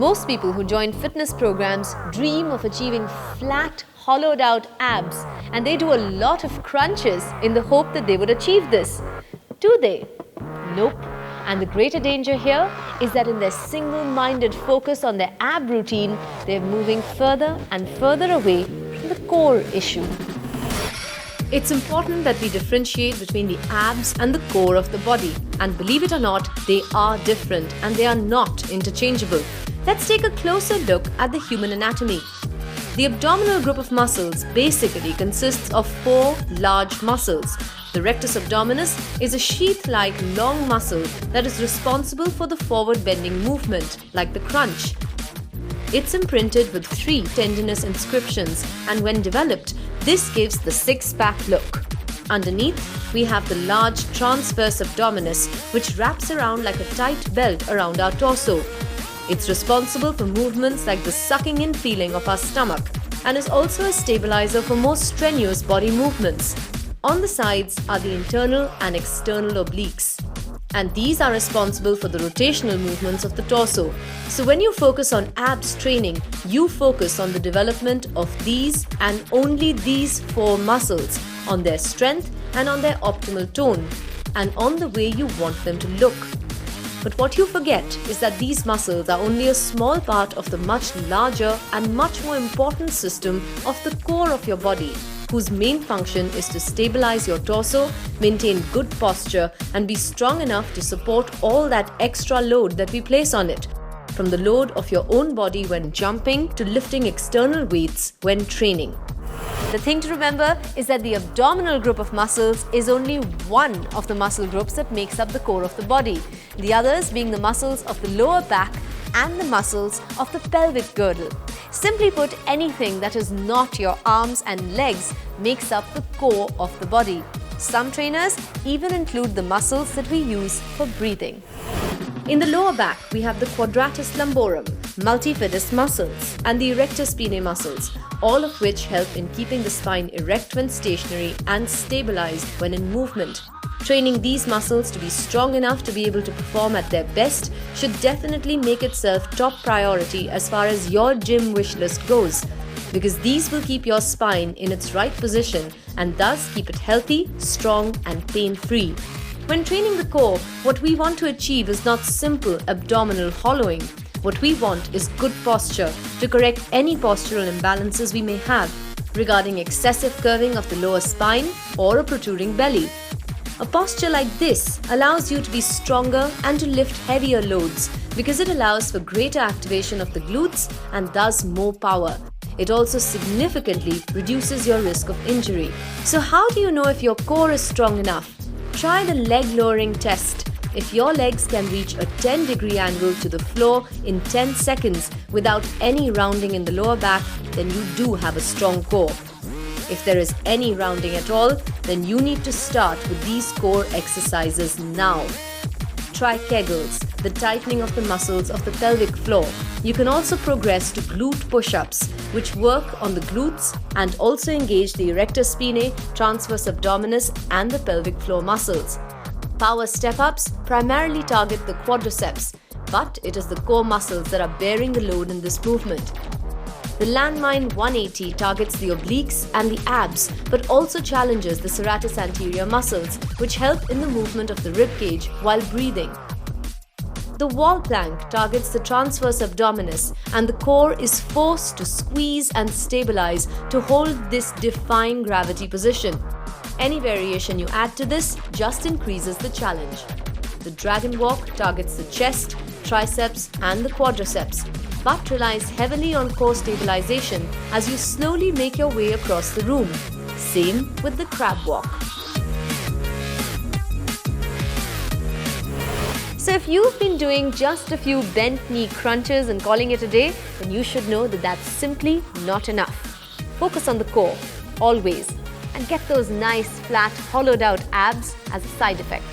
Most people who join fitness programs dream of achieving flat, hollowed out abs, and they do a lot of crunches in the hope that they would achieve this. Do they? Nope. And the greater danger here is that in their single-minded focus on their ab routine, they're moving further and further away from the core issue. It's important that we differentiate between the abs and the core of the body. And believe it or not, they are different and they are not interchangeable. Let's take a closer look at the human anatomy. The abdominal group of muscles basically consists of 4 large muscles. The rectus abdominis is a sheath-like long muscle that is responsible for the forward bending movement, like the crunch. It's imprinted with 3 tendinous inscriptions, and when developed, this gives the six-pack look. Underneath, we have the large transverse abdominis, which wraps around like a tight belt around our torso. It's responsible for movements like the sucking in feeling of our stomach and is also a stabilizer for more strenuous body movements. On the sides are the internal and external obliques, and these are responsible for the rotational movements of the torso. So when you focus on abs training, you focus on the development of these and only these 4 muscles, on their strength and on their optimal tone, and on the way you want them to look. But what you forget is that these muscles are only a small part of the much larger and much more important system of the core of your body, whose main function is to stabilize your torso, maintain good posture, and be strong enough to support all that extra load that we place on it, from the load of your own body when jumping to lifting external weights when training. The thing to remember is that the abdominal group of muscles is only one of the muscle groups that makes up the core of the body, the others being the muscles of the lower back and the muscles of the pelvic girdle. Simply put, anything that is not your arms and legs makes up the core of the body. Some trainers even include the muscles that we use for breathing. In the lower back, we have the quadratus lumborum, multifidus muscles, and the erector spinae muscles, all of which help in keeping the spine erect when stationary and stabilized when in movement. Training these muscles to be strong enough to be able to perform at their best should definitely make itself top priority as far as your gym wish list goes, because these will keep your spine in its right position and thus keep it healthy, strong, and pain-free. When training the core, what we want to achieve is not simple abdominal hollowing. What we want is good posture to correct any postural imbalances we may have regarding excessive curving of the lower spine or a protruding belly. A posture like this allows you to be stronger and to lift heavier loads because it allows for greater activation of the glutes and thus more power. It also significantly reduces your risk of injury. So how do you know if your core is strong enough? Try the leg lowering test. If your legs can reach a 10-degree angle to the floor in 10 seconds without any rounding in the lower back, then you do have a strong core. If there is any rounding at all, then you need to start with these core exercises now. Try Kegels, the tightening of the muscles of the pelvic floor. You can also progress to glute push-ups, which work on the glutes and also engage the erector spinae, transverse abdominis, and the pelvic floor muscles. Power step-ups primarily target the quadriceps, but it is the core muscles that are bearing the load in this movement. The Landmine 180 targets the obliques and the abs, but also challenges the serratus anterior muscles, which help in the movement of the ribcage while breathing. The wall plank targets the transverse abdominis, and the core is forced to squeeze and stabilize to hold this defying gravity position. Any variation you add to this just increases the challenge. The dragon walk targets the chest, triceps, and the quadriceps, but relies heavily on core stabilization as you slowly make your way across the room. Same with the crab walk. So if you've been doing just a few bent knee crunches and calling it a day, then you should know that that's simply not enough. Focus on the core, always, and get those nice, flat, hollowed out abs as a side effect.